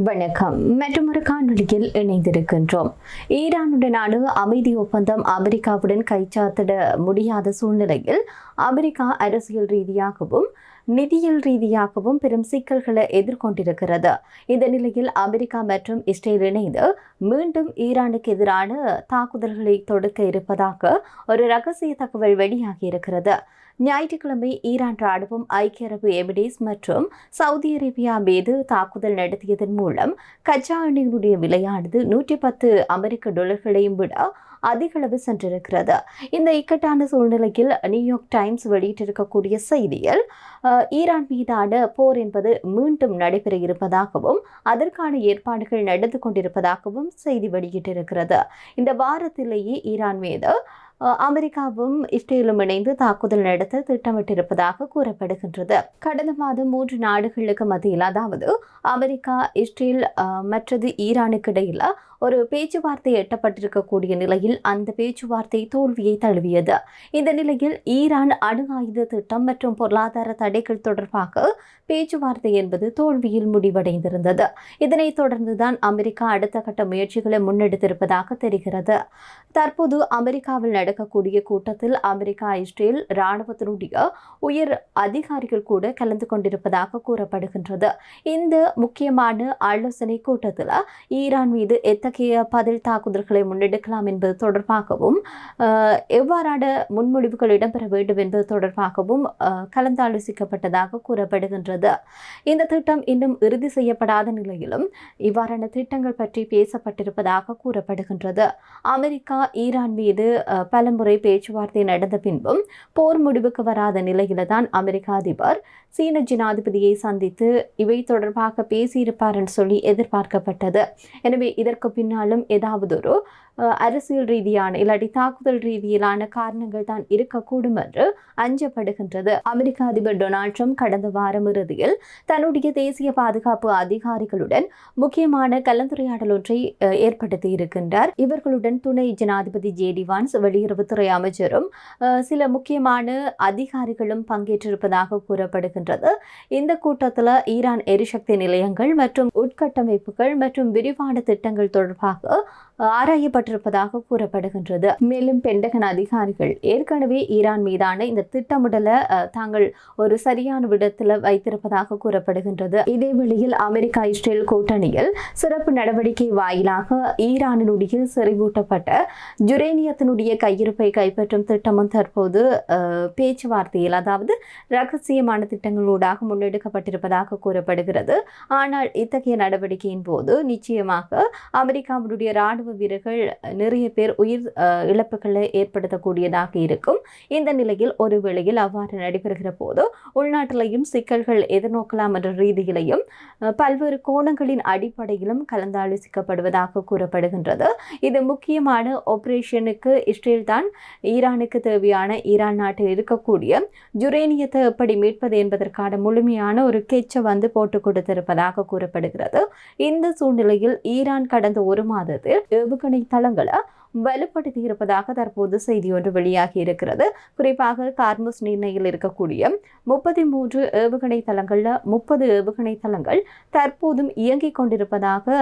வணக்கம். மற்றொரு காணொலியில் இணைந்திருக்கின்றோம். ஈரானுடனான அமைதி ஒப்பந்தம் அமெரிக்காவுடன் கைச்சாத்திட முடியாத சூழ்நிலையில் அமெரிக்கா அரசியல் ரீதியாகவும் நிதியியல் ரீதியாகவும் பெரும் சிக்கல்களை எதிர்கொண்டிருக்கிறது. இந்த நிலையில் அமெரிக்கா மற்றும் இஸ்ரேல் இணைந்து மீண்டும் ஈரானுக்கு எதிரான தாக்குதல்களை தொடுக்க இருப்பதாக ஒரு ரகசிய தகவல் வெளியாகியிருக்கிறது. ஞாயிற்றுக்கிழமை ஈரான் ராணுவம் ஐக்கிய அரபு எமிரேட்ஸ் மற்றும் சவுதி அரேபியா மீது தாக்குதல் நடத்தியதன் மூலம் கச்சா எண்ணெயினுடைய விலையானது $110 விட அதிகளவு சென்றிருக்கிறது. இந்த இக்கட்டான சூழ்நிலையில் நியூயார்க் டைம்ஸ் வெளியிட்டிருக்கக்கூடிய செய்தியில் ஈரான் மீதான போர் என்பது மீண்டும் நடைபெற இருப்பதாகவும் அதற்கான ஏற்பாடுகள் நடந்து கொண்டிருப்பதாகவும் செய்தி வெளியிட்டிருக்கிறது. இந்த வாரத்திலேயே ஈரான் மீது அமெரிக்காவும் இஸ்ரேலும் இணைந்து தாக்குதல் நடத்த திட்டமிட்டிருப்பதாக கூறப்படுகின்றது. கடந்த மாதம் 3 நாடுகளுக்கு மத்தியில், அதாவது அமெரிக்கா, இஸ்ரேல் மற்றது ஈரானுக்கு இடையில் ஒரு பேச்சுவார்த்தை எட்டப்பட்டிருக்கக்கூடிய நிலையில் அந்த பேச்சுவார்த்தை தோல்வியை தழுவியது. இந்த நிலையில் ஈரான் அணு ஆயுத திட்டம் மற்றும் பொருளாதார தடைகள் தொடர்பாக பேச்சுவார்த்தை என்பது தோல்வியில் முடிவடைந்திருந்தது. இதனைத் தொடர்ந்துதான் அமெரிக்கா அடுத்த கட்ட முயற்சிகளை முன்னெடுத்திருப்பதாக தெரிகிறது. தற்போது அமெரிக்காவில் நடக்கக்கூடிய கூட்டத்தில் அமெரிக்கா, இஸ்ரேல் இராணுவத்தினுடைய உயர் அதிகாரிகள் கூட கலந்து கொண்டிருப்பதாக கூறப்படுகின்றது. இந்த முக்கியமான ஆலோசனை கூட்டத்தில் ஈரான் மீது எத்தகைய பதில் தாக்குதல்களை முன்னெடுக்கலாம் என்பது தொடர்பாகவும் எவ்வாறான முன்மொழிவுகள் இடம்பெற வேண்டும் என்பது தொடர்பாகவும் கலந்தாலோசிக்கப்பட்டதாக கூறப்படுகின்றது. இந்த திட்டம் இன்னும் இறுதி செய்யப்படாத நிலையிலும் இவ்வாறான திட்டங்கள் பற்றி பேசப்பட்டிருப்பதாக கூறப்படுகின்றது. அமெரிக்கா ஈரான் மீது பலமுறை பேச்சுவார்த்தை நடந்த பின்பும் போர் முடிவுக்கு வராத நிலையில்தான் அமெரிக்க அதிபர் சீன ஜனாதிபதியை சந்தித்து இவை தொடர்பாக பேசியிருப்பார் என்று சொல்லி எதிர்பார்க்கப்பட்டது. எனவே இதற்கு பின்னாலும் ஏதாவது ஒரு அரசியல் ரீதியான இல்லாட்டி தாக்குதல் ரீதியிலான காரணங்கள் தான் இருக்கக்கூடும் என்று அஞ்சப்படுகின்றது. அமெரிக்க அதிபர் டொனால்ட் ட்ரம்ப் கடந்த வாரம் இறுதியில் தன்னுடைய தேசிய பாதுகாப்பு அதிகாரிகளுடன் முக்கியமான கலந்துரையாடல் ஒன்றை ஏற்படுத்தி இருக்கின்றார். இவர்களுடன் துணை ஜனாதிபதி JD வான்ஸ், வெளியுறவுத்துறை அமைச்சரும் சில முக்கியமான அதிகாரிகளும் பங்கேற்றிருப்பதாக கூறப்படுகின்றது. இந்த கூட்டத்தில் ஈரான் எரிசக்தி நிலையங்கள் மற்றும் உட்கட்டமைப்புகள் மற்றும் விரிவான திட்டங்கள் தொடர்பாக ஆராயப்பட்டிருப்பதாக கூறப்படுகின்றது. மேலும் பென்டகன் அதிகாரிகள் ஏற்கனவே ஈரான் மீதான இந்த திட்டமிடலை தாங்கள் ஒரு சரியான விடத்தில் வைத்திருப்பதாக கூறப்படுகின்றது. இதே வேளையில் அமெரிக்கா, இஸ்ரேல் கூட்டணியில் சிறப்பு நடவடிக்கை வாயிலாக ஈரானினுடைய செறிவூட்டப்பட்ட யுரேனியத்தினுடைய கையிருப்பை கைப்பற்றும் திட்டமும் தற்போது பேச்சுவார்த்தையில், அதாவது ரகசியமான திட்டங்களூடாக முன்னெடுக்கப்பட்டிருப்பதாக கூறப்படுகிறது. ஆனால் இத்தகைய நடவடிக்கையின் போது நிச்சயமாக அமெரிக்காவுடைய ராணுவ வீரர்கள் நிறைய பேர் உயிர் இழப்புகளை ஏற்படுத்தக்கூடியதாக இருக்கும். இந்த நிலையில் ஒரு வேளையில் அவ்வாறு நடைபெறுகிற போது உள்நாட்டிலையும் சிக்கல்கள் எதிர்நோக்கலாம் என்ற ரீதியிலையும் பல்வேறு கோணங்களின் அடிப்படையிலும் கலந்தாலோசிக்கப்படுவதாக கூறப்படுகின்றது. இது முக்கியமான ஆபரேஷனுக்கு இஸ்ரேல் தான் ஈரானுக்கு தேவையான ஈரான் நாட்டில் இருக்கக்கூடிய யுரேனியத்தை எப்படி மீட்பது என்பதற்கான முழுமையான ஒரு கெச்சை போட்டுக் கொடுத்திருப்பதாக கூறப்படுகிறது. இந்த சூழ்நிலையில் ஈரான் கடந்த ஒரு மாதத்தில் ஏவுகணை தளங்களை வலுப்படுத்தி இருப்பதாக தற்போது செய்தி ஒன்று வெளியாகி இருக்கிறது. குறிப்பாக கார்முஸ் நீர்நிலையில் இருக்கக்கூடிய 33 ஏவுகணை தளங்கள்ல 30 ஏவுகணை தளங்கள் தற்போதும் இயங்கிக் கொண்டிருப்பதாக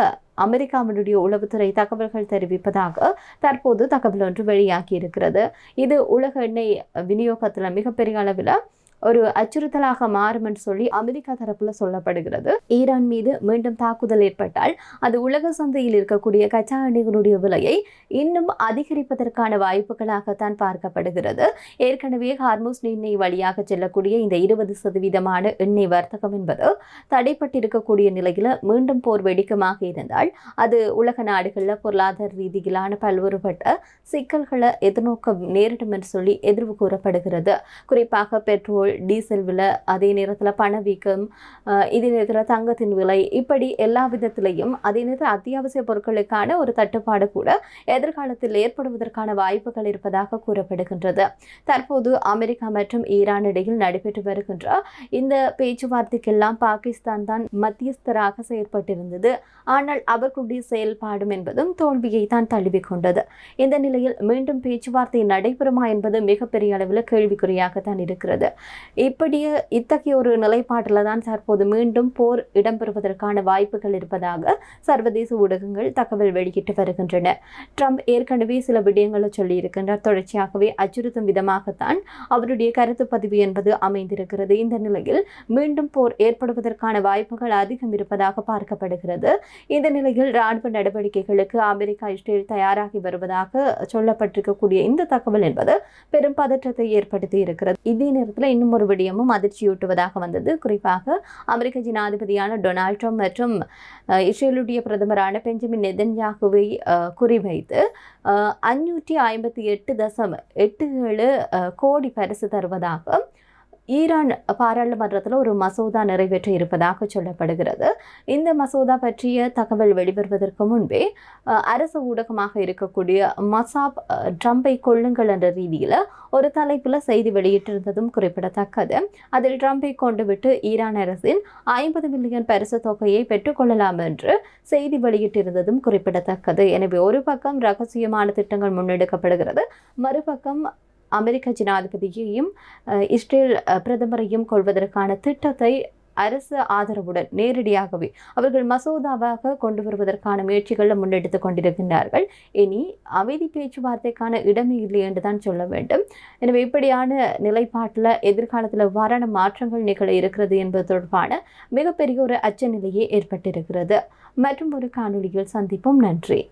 அமெரிக்காவினுடைய உளவுத்துறை தகவல்கள் தெரிவிப்பதாக தற்போது தகவல் ஒன்று வெளியாகி இருக்கிறது. இது உலக எண்ணெய் விநியோகத்தில் மிகப்பெரிய அளவில் ஒரு அச்சுறுத்தலாக மாறும் என்று சொல்லி அமெரிக்கா தரப்புல சொல்லப்படுகிறது. ஈரான் மீது மீண்டும் தாக்குதல் ஏற்பட்டால் அது உலக சந்தையில் இருக்கக்கூடிய கச்சா எண்ணெய்களுடைய விலையை இன்னும் அதிகரிப்பதற்கான வாய்ப்புகளாகத்தான் பார்க்கப்படுகிறது. ஏற்கனவே ஹார்முஸ் நீர்நிலை வழியாக செல்லக்கூடிய இந்த 20% எண்ணெய் வர்த்தகம் என்பது தடைப்பட்டிருக்கக்கூடிய நிலையில் மீண்டும் போர் வெடிக்கமாக இருந்தால் அது உலக நாடுகளில் பொருளாதார ரீதியிலான பல்வேறுபட்ட சிக்கல்களை எதிர்நோக்க நேரிடும் என்று சொல்லி எதிர்வு கூறப்படுகிறது. குறிப்பாக பெட்ரோல், டீசல் விலை, அதே நேரத்தில் பணவீக்கம், இதே நேரத்தில் தங்கத்தின் விலை, இப்படி எல்லா விதத்திலையும் அதே நேரத்தில் அத்தியாவசிய பொருட்களுக்கான ஒரு தட்டுப்பாடு கூட எதிர்காலத்தில் ஏற்படுவதற்கான வாய்ப்புகள் இருப்பதாக கூறப்படுகின்றது. தற்போது அமெரிக்கா மற்றும் ஈரான் இடையில் நடைபெற்று வருகின்ற இந்த பேச்சுவார்த்தைக்கெல்லாம் பாகிஸ்தான் தான் மத்தியஸ்தராக செயற்பட்டிருந்தது. ஆனால் அவர்களுடைய செயல்பாடும் என்பதும் தோல்வியை தான் தழுவிக்கொண்டது. இந்த நிலையில் மீண்டும் பேச்சுவார்த்தை நடைபெறுமா என்பது மிகப்பெரிய அளவில் கேள்விக்குறியாகத்தான் இருக்கிறது. இப்படியே இத்தகைய ஒரு நிலைப்பாட்டில் தான் தற்போது மீண்டும் போர் இடம்பெறுவதற்கான வாய்ப்புகள் இருப்பதாக சர்வதேச ஊடகங்கள் தகவல் வெளியிட்டு வருகின்றன. ட்ரம்ப் ஏற்கனவே சில விடயங்களை சொல்லியிருக்கின்றார். தொடர்ச்சியாகவே அச்சுறுத்தும் விதமாகத்தான் அவருடைய கருத்து பதிவு என்பது அமைந்திருக்கிறது. இந்த நிலையில் மீண்டும் போர் ஏற்படுவதற்கான வாய்ப்புகள் அதிகம் இருப்பதாக பார்க்கப்படுகிறது. இந்த நிலையில் ராணுவ நடவடிக்கைகளுக்கு அமெரிக்கா இஸ்ரேல் தயாராகி வருவதாக சொல்லப்பட்டிருக்கக்கூடிய இந்த தகவல் என்பது பெரும் பதற்றத்தை ஏற்படுத்தி இருக்கிறது. இதே நேரத்தில் இன்னும் ஒரு விடயமும் அதிர்ச்சியூட்டுவதாக வந்தது. குறிப்பாக அமெரிக்க ஜனாதிபதியான டொனால்ட் ட்ரம்ப் மற்றும் இஸ்ரேலுடைய பிரதமரான பெஞ்சமின் நெதன்யாகுவை குறிவைத்து 558.87 கோடி பரிசு தருவதாக ஈரான் பாராளுமன்றத்தில் ஒரு மசோதா நிறைவேற்ற இருப்பதாக சொல்லப்படுகிறது. இந்த மசோதா பற்றிய தகவல் வெளிவருவதற்கு முன்பே அரசு ஊடகமாக இருக்கக்கூடிய மசாப் ட்ரம்பை கொள்ளுங்கள் என்ற ரீதியில் ஒரு தலைப்பில் செய்தி வெளியிட்டிருந்ததும் குறிப்பிடத்தக்கது. அதில் ட்ரம்பை கொண்டு விட்டு ஈரான் அரசின் 50 மில்லியன் பரிசு தொகையை பெற்றுக்கொள்ளலாம் என்று செய்தி வெளியிட்டிருந்ததும் குறிப்பிடத்தக்கது. எனவே ஒரு பக்கம் ரகசியமான திட்டங்கள் முன்னெடுக்கப்படுகிறது, மறுபக்கம் அமெரிக்க ஜனாதிபதியையும் இஸ்ரேல் பிரதமரையும் கொள்வதற்கான திட்டத்தை அரசு ஆதரவுடன் நேரடியாகவே அவர்கள் மசோதாவாக கொண்டு வருவதற்கான முயற்சிகளை முன்னெடுத்துக் கொண்டிருக்கின்றார்கள். இனி அமைதி பேச்சுவார்த்தைக்கான இடமே இல்லை என்றுதான் சொல்ல வேண்டும். எனவே இப்படியான நிலைப்பாட்டில் எதிர்காலத்தில் எவ்வாறான மாற்றங்கள் நிகழ இருக்கிறது என்பது தொடர்பான மிகப்பெரிய ஒரு அச்ச நிலையே ஏற்பட்டிருக்கிறது. மற்றும் ஒரு காணொலியில் சந்திப்போம். நன்றி.